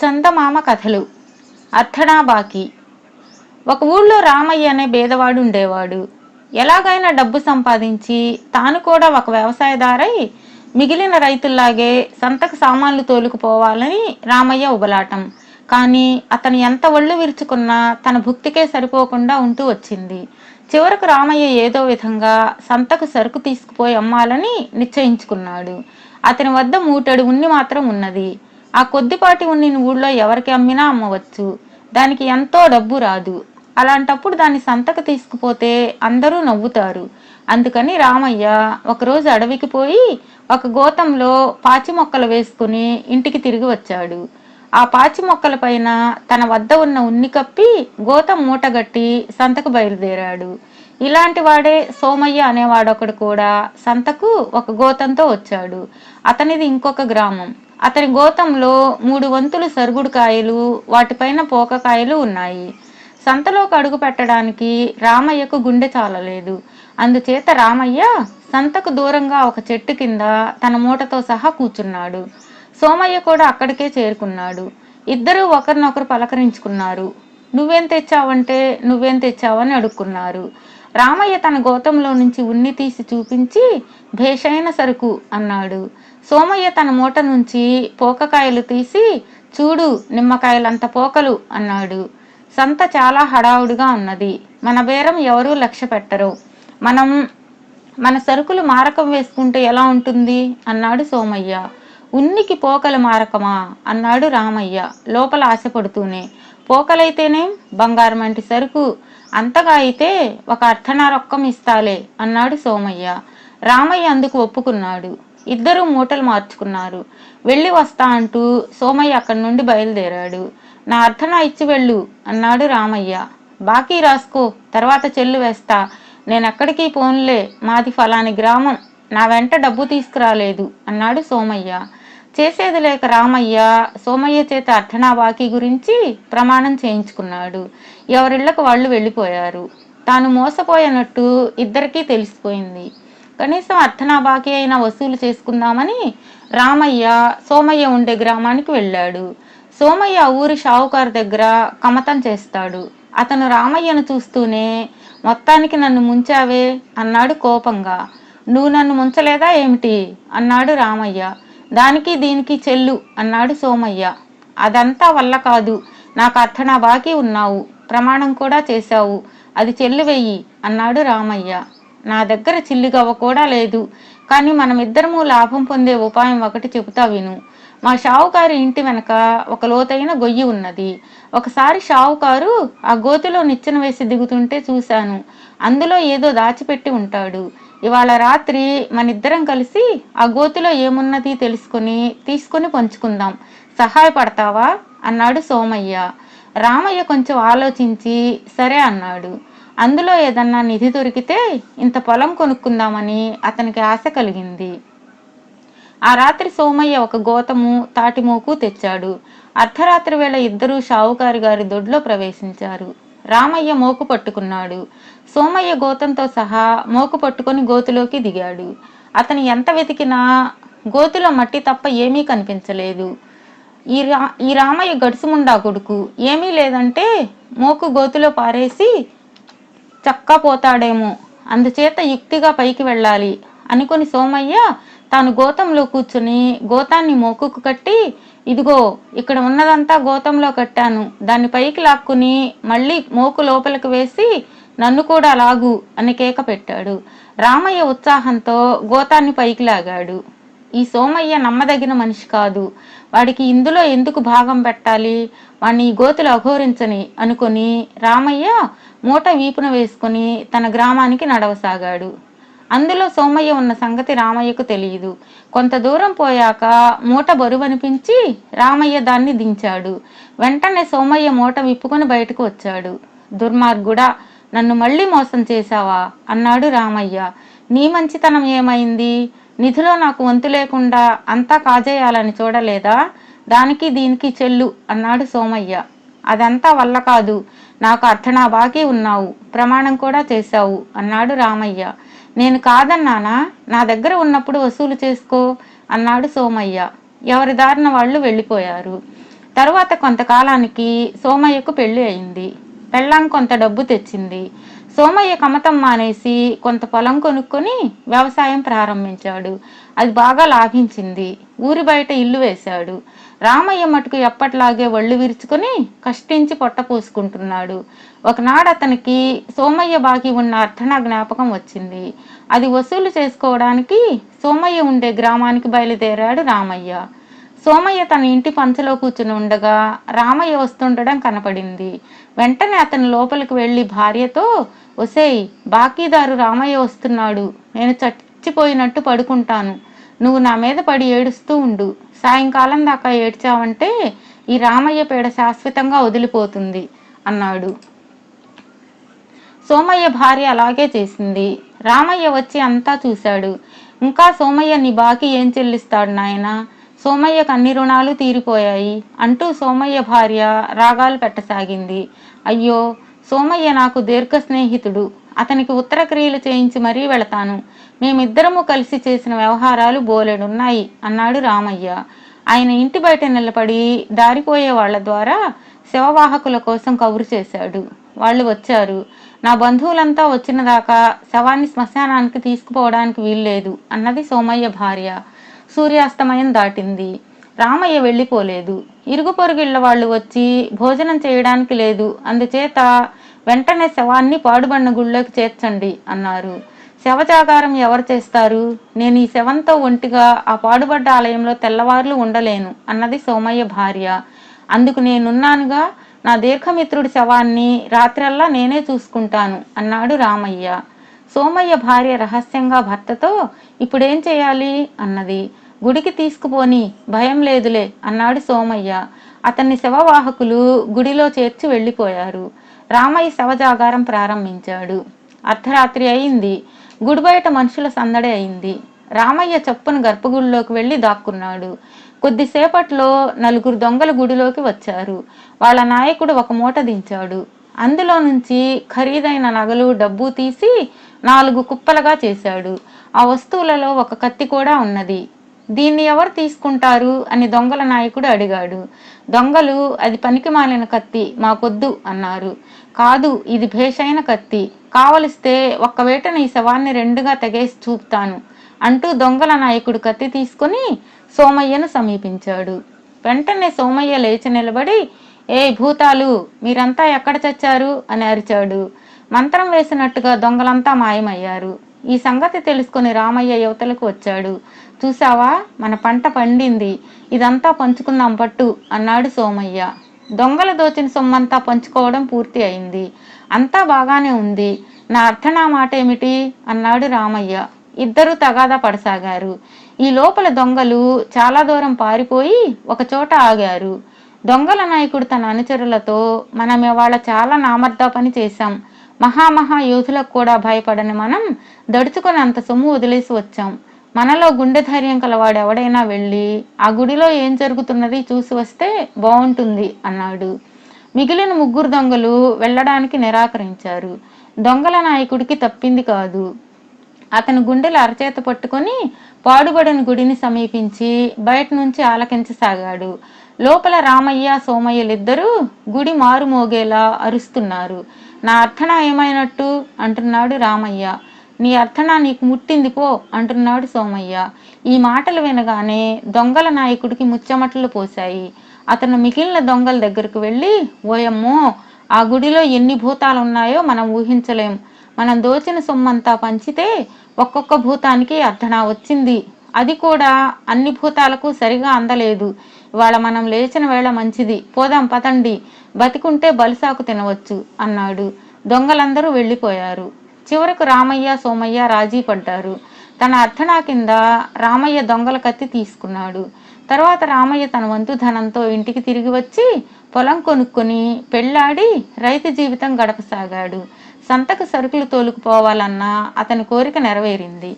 చందమామ కథలు. అర్థనా బాకీ. ఒక ఊళ్ళో రామయ్య అనే బేదవాడు ఉండేవాడు. ఎలాగైనా డబ్బు సంపాదించి తాను కూడా ఒక వ్యవసాయదారై మిగిలిన రైతుల్లాగే సంతకు సామాన్లు తోలుకుపోవాలని రామయ్య ఉబలాటం. కానీ అతను ఎంత ఒళ్ళు విరుచుకున్నా తన భుక్తికే సరిపోకుండా ఉంటూ వచ్చింది. చివరకు రామయ్య ఏదో విధంగా సంతకు సరుకు తీసుకుపోయి అమ్మాలని నిశ్చయించుకున్నాడు. అతని వద్ద మూటెడు ఉన్ని మాత్రం ఉన్నది. ఆ కొద్దిపాటి ఉన్నిని ఊళ్ళో ఎవరికి అమ్మినా అమ్మవచ్చు. దానికి ఎంతో డబ్బు రాదు. అలాంటప్పుడు దాన్ని సంతకు తీసుకుపోతే అందరూ నవ్వుతారు. అందుకని రామయ్య ఒకరోజు అడవికి పోయి ఒక గోతంలో పాచి మొక్కలు వేసుకుని ఇంటికి తిరిగి వచ్చాడు. ఆ పాచి మొక్కల పైన తన వద్ద ఉన్న ఉన్ని కప్పి గోతం మూటగట్టి సంతకు బయలుదేరాడు. ఇలాంటి వాడే సోమయ్య అనేవాడొకడు కూడా సంతకు ఒక గోతంతో వచ్చాడు. అతనిది ఇంకొక గ్రామం. అతని గోతంలో 3 వంతులు సరుగుడు కాయలు, వాటిపైన పోకకాయలు ఉన్నాయి. సంతలోకి అడుగు పెట్టడానికి రామయ్యకు గుండె చాలలేదు. అందుచేత రామయ్య సంతకు దూరంగా ఒక చెట్టు కింద తన మూటతో సహా కూర్చున్నాడు. సోమయ్య కూడా అక్కడికే చేరుకున్నాడు. ఇద్దరూ ఒకరినొకరు పలకరించుకున్నారు. నువ్వేం తెచ్చావంటే నువ్వేం తెచ్చావని అడుక్కున్నారు. రామయ్య తన గోతంలో నుంచి ఉన్ని తీసి చూపించి భేషైన సరుకు అన్నాడు. సోమయ్య తన మూట నుంచి పోకకాయలు తీసి చూడు నిమ్మకాయలంత పోకలు అన్నాడు. సంత చాలా హడావుడిగా ఉన్నది. మన బేరం ఎవరూ లక్ష్య పెట్టరు. మన సరుకులు మారకం వేసుకుంటే ఎలా ఉంటుంది అన్నాడు సోమయ్య. ఉన్నికి పోకల మారకమా అన్నాడు రామయ్య లోపల ఆశపడుతూనే. పోకలైతేనేం, బంగారం వంటి సరుకు, అంతగా అయితే ఒక అర్థనారొక్కం ఇస్తాలే అన్నాడు సోమయ్య. రామయ్య అందుకు ఒప్పుకున్నాడు. ఇద్దరూ మూటలు మార్చుకున్నారు. వెళ్ళి వస్తా అంటూ సోమయ్య అక్కడి నుండి బయలుదేరాడు. నా అర్థనా ఇచ్చి వెళ్ళు అన్నాడు రామయ్య. బాకీ రాసుకో, తర్వాత చెల్లు వేస్తా. నేనెక్కడికి పోన్లే, మాది ఫలాని గ్రామం, నా వెంట డబ్బు తీసుకురాలేదు అన్నాడు సోమయ్య. చేసేది లేక రామయ్య సోమయ్య చేత అర్థనా బాకీ గురించి ప్రమాణం చేయించుకున్నాడు. ఎవరిళ్లకు వాళ్ళు వెళ్ళిపోయారు. తాను మోసపోయినట్టు ఇద్దరికీ తెలిసిపోయింది. కనీసం అర్థనా బాకీ అయినా వసూలు చేసుకుందామని రామయ్య సోమయ్య ఉండే గ్రామానికి వెళ్ళాడు. సోమయ్య ఊరి షావుకారు దగ్గర కమతం చేస్తాడు. అతను రామయ్యను చూస్తూనే మొత్తానికి నన్ను ముంచావే అన్నాడు కోపంగా. నువ్వు నన్ను ముంచలేదా ఏమిటి అన్నాడు రామయ్య. దానికి దీనికి చెల్లు అన్నాడు సోమయ్య. అదంతా వల్ల కాదు, నాకు అర్థనా బాకీ ఉన్నావు, ప్రమాణం కూడా చేశావు, అది చెల్లు వెయ్యి అన్నాడు రామయ్య. నా దగ్గర చిల్లిగవ్వ కూడా లేదు, కానీ మనమిద్దరము లాభం పొందే ఉపాయం ఒకటి చెబుతా విను. మా షావుకారు ఇంటి వెనక ఒక లోతైన గొయ్యి ఉన్నది. ఒకసారి షావుకారు ఆ గోతిలో నిచ్చెన వేసి దిగుతుంటే చూశాను. అందులో ఏదో దాచిపెట్టి ఉంటాడు. ఇవాళ రాత్రి మనిద్దరం కలిసి ఆ గోతిలో ఏమున్నది తీసుకుని పంచుకుందాం, సహాయపడతావా అన్నాడు సోమయ్య. రామయ్య కొంచెం ఆలోచించి సరే అన్నాడు. అందులో ఏదన్నా నిధి దొరికితే ఇంత పొలం కొనుక్కుందామని అతనికి ఆశ కలిగింది. ఆ రాత్రి సోమయ్య ఒక గోతము తాటిమోకు తెచ్చాడు. అర్ధరాత్రి వేళ ఇద్దరూ షావుకారు గారి దొడ్లో ప్రవేశించారు. రామయ్య మోకు పట్టుకున్నాడు. సోమయ్య గోతంతో సహా మోకు పట్టుకొని గోతిలోకి దిగాడు. అతను ఎంత వెతికినా గోతిలో మట్టి తప్ప ఏమీ కనిపించలేదు. ఈ రామయ్య గడుసుముండా కొడుకు, ఏమీ లేదంటే మోకు గోతిలో పారేసి చక్కా పోతాడేమో, అందుచేత యుక్తిగా పైకి వెళ్ళాలి అనుకుని సోమయ్య తాను గోతంలో కూర్చుని గోతాన్ని మోకుకు కట్టి, ఇదిగో ఇక్కడ ఉన్నదంతా గోతంలో కట్టాను, దాన్ని పైకి లాక్కుని మళ్ళీ మోకు లోపలికి వేసి నన్ను కూడా లాగు అని కేక పెట్టాడు. రామయ్య ఉత్సాహంతో గోతాన్ని పైకి లాగాడు. ఈ సోమయ్య నమ్మదగిన మనిషి కాదు, వాడికి ఇందులో ఎందుకు భాగం పెట్టాలి, వాణ్ణి ఈ గోతులు అఘోరించని అనుకుని రామయ్య మూట వీపున వేసుకుని తన గ్రామానికి నడవసాగాడు. అందులో సోమయ్య ఉన్న సంగతి రామయ్యకు తెలియదు. కొంత దూరం పోయాక మూట బరువనిపించి రామయ్య దాన్ని దించాడు. వెంటనే సోమయ్య మూట విప్పుకొని బయటకు వచ్చాడు. దుర్మార్గుడా, నన్ను మళ్ళీ మోసం చేశావా అన్నాడు రామయ్య. నీ మంచితనం ఏమైంది? నిధిలో నాకు వంతు లేకుండా అంతా కాజేయాలని చూడలేదా? దానికి దీనికి చెల్లు అన్నాడు సోమయ్య. అదంతా వల్ల కాదు, నాకు అర్థనా బాకీ ఉన్నావు, ప్రమాణం కూడా చేశావు అన్నాడు రామయ్య. నేను కాదన్నానా? నా దగ్గర ఉన్నప్పుడు వసూలు చేసుకో అన్నాడు సోమయ్య. ఎవరి దారిన వాళ్ళు వెళ్ళిపోయారు. తరువాత కొంతకాలానికి సోమయ్యకు పెళ్లి అయింది. పెళ్ళాం కొంత డబ్బు తెచ్చింది. సోమయ్య కమతం మానేసి కొంత పొలం కొనుక్కొని వ్యవసాయం ప్రారంభించాడు. అది బాగా లాభించింది. ఊరి బయట ఇల్లు వేశాడు. రామయ్య మటుకు ఎప్పట్లాగే ఒళ్ళు విరుచుకొని కష్టించి పొట్ట పోసుకుంటున్నాడు. ఒకనాడు అతనికి సోమయ్య బాకీ ఉన్న అర్ధన జ్ఞాపకం వచ్చింది. అది వసూలు చేసుకోవడానికి సోమయ్య ఉండే గ్రామానికి బయలుదేరాడు రామయ్య. సోమయ్య తన ఇంటి పంచలో కూర్చుని ఉండగా రామయ్య వస్తుండడం కనపడింది. వెంటనే అతను లోపలికి వెళ్ళి భార్యతో, ఒసేయ్, బాకీదారు రామయ్య వస్తున్నాడు. నేను చచ్చిపోయినట్టు పడుకుంటాను. నువ్వు నా మీద పడి ఏడుస్తూ ఉండు. సాయంకాలం దాకా ఏడ్చావంటే ఈ రామయ్య పీడ శాశ్వతంగా వదిలిపోతుంది అన్నాడు. సోమయ్య భార్య అలాగే చేసింది. రామయ్య వచ్చి అంతా చూశాడు. ఇంకా సోమయ్య, నీ బాకీ ఏం చెల్లిస్తాడు నాయనా? సోమయ్యకు అన్ని రుణాలు తీరిపోయాయి అంటూ సోమయ్య భార్య రాగాలు పెట్టసాగింది. అయ్యో, సోమయ్య నాకు దీర్ఘ స్నేహితుడు. అతనికి ఉత్తర క్రియలు చేయించి మరీ వెళతాను. మేమిద్దరము కలిసి చేసిన వ్యవహారాలు బోలెడున్నాయి అన్నాడు రామయ్య. ఆయన ఇంటి బయట నిలబడి దారిపోయే వాళ్ల ద్వారా శవవాహకుల కోసం కబురు చేశాడు. వాళ్ళు వచ్చారు. నా బంధువులంతా వచ్చిన దాకా శవాన్ని శ్మశానానికి తీసుకుపోవడానికి వీల్లేదు అన్నది సోమయ్య భార్య. సూర్యాస్తమయం దాటింది. రామయ్య వెళ్ళిపోలేదు. ఇరుగు పొరుగిళ్ల వాళ్ళు వచ్చి భోజనం చేయడానికి లేదు, అందుచేత వెంటనే శవాన్ని పాడుబడిన గుళ్ళోకి చేర్చండి అన్నారు. శవజాగారం ఎవరు చేస్తారు? నేను ఈ శవంతో ఒంటిగా ఆ పాడుబడ్డ ఆలయంలో తెల్లవార్లు ఉండలేను అన్నది సోమయ్య భార్య. అందుకు నేనున్నానుగా. నా దీర్ఘమిత్రుడి శవాన్ని రాత్రల్లా నేనే చూసుకుంటాను అన్నాడు రామయ్య. సోమయ్య భార్య రహస్యంగా భర్తతో, ఇప్పుడేం చేయాలి అన్నది. గుడికి తీసుకుపోని, భయం లేదులే అన్నాడు సోమయ్య. అతన్ని శవవాహకులు గుడిలో చేర్చి వెళ్ళిపోయారు. రామయ్య శవజాగారం ప్రారంభించాడు. అర్ధరాత్రి అయింది. గుడి బయట మనుషుల సందడి అయింది. రామయ్య చప్పున గర్భగుడిలోకి వెళ్ళి దాక్కున్నాడు. కొద్దిసేపట్లో 4 దొంగలు గుడిలోకి వచ్చారు. వాళ్ళ నాయకుడు ఒక మూట దించాడు. అందులో నుంచి ఖరీదైన నగలు, డబ్బు తీసి 4 కుప్పలుగా చేశాడు. ఆ వస్తువులలో ఒక కత్తి కూడా ఉన్నది. దీన్ని ఎవరు తీసుకుంటారు అని దొంగల నాయకుడు అడిగాడు. దొంగలు, అది పనికి మాలిన కత్తి, మాకొద్దు అన్నారు. కాదు, ఇది భేషైన కత్తి. కావలిస్తే ఒక్క వేటన ఈ శవాన్ని 2గా తెగేసి చూపుతాను అంటూ దొంగల నాయకుడు కత్తి తీసుకుని సోమయ్యను సమీపించాడు. వెంటనే సోమయ్య లేచి నిలబడి, ఏ భూతాలు, మీరంతా ఎక్కడ చచ్చారు అని అరిచాడు. మంత్రం వేసినట్టుగా దొంగలంతా మాయమయ్యారు. ఈ సంగతి తెలుసుకుని రామయ్య యువతలకు వచ్చాడు. చూసావా, మన పంట పండింది. ఇదంతా పంచుకుందాం పట్టు అన్నాడు సోమయ్య. దొంగలు దోచిన సొమ్మంతా పంచుకోవడం పూర్తి అయింది. అంతా బాగానే ఉంది. నా అర్థనా మాట ఏమిటి అన్నాడు రామయ్య. ఇద్దరూ తగాదా పడసాగారు. ఈ లోపల దొంగలు చాలా దూరం పారిపోయి ఒక చోట ఆగారు. దొంగల నాయకుడు తన అనుచరులతో, మనం ఇవాళ చాలా నామర్దా పని చేశాం. మహామహా యోధులకు కూడా భయపడని మనం దడుచుకొని అంత సొమ్ము వదిలేసి వచ్చాం. మనలో గుండె ధైర్యం కలవాడు ఎవడైనా వెళ్ళి ఆ గుడిలో ఏం జరుగుతున్నది చూసి వస్తే బాగుంటుంది అన్నాడు. మిగిలిన 3 దొంగలు వెళ్ళడానికి నిరాకరించారు. దొంగల నాయకుడికి తప్పింది కాదు. అతను గుండెలు అరచేత పట్టుకొని పాడుబడిన గుడిని సమీపించి బయట నుంచి ఆలకించసాగాడు. లోపల రామయ్య, సోమయ్యలిద్దరూ గుడి మారుమోగేలా అరుస్తున్నారు. నా అర్థన ఏమైనట్టు అంటున్నాడు రామయ్య. నీ అర్థన నీకు ముట్టింది పో అంటున్నాడు సోమయ్య. ఈ మాటలు వినగానే దొంగల నాయకుడికి ముచ్చమటలు పోశాయి. అతను మిగిలిన దొంగల దగ్గరకు వెళ్ళి, ఓయమ్మో, ఆ గుడిలో ఎన్ని భూతాలున్నాయో మనం ఊహించలేం. మనం దోచిన సొమ్మంతా పంచితే ఒక్కొక్క భూతానికి అర్ధన వచ్చింది. అది కూడా అన్ని భూతాలకు సరిగా అందలేదు. ఇవాళ మనం లేచిన వేళ మంచిది, పోదాం పదండి, బతికుంటే బలిసాకు తినవచ్చు అన్నాడు. దొంగలందరూ వెళ్ళిపోయారు. చివరకు రామయ్య, సోమయ్య రాజీ పడ్డారు. తన అర్ధనా కింద రామయ్య దొంగల కత్తి తీసుకున్నాడు. తర్వాత రామయ్య తన వంతు ధనంతో ఇంటికి తిరిగి వచ్చి పొలం కొనుక్కొని పెళ్ళాడి రైతు జీవితం గడపసాగాడు. సంతకు సరుకులు తోలుకుపోవాలన్న అతని కోరిక నెరవేరింది.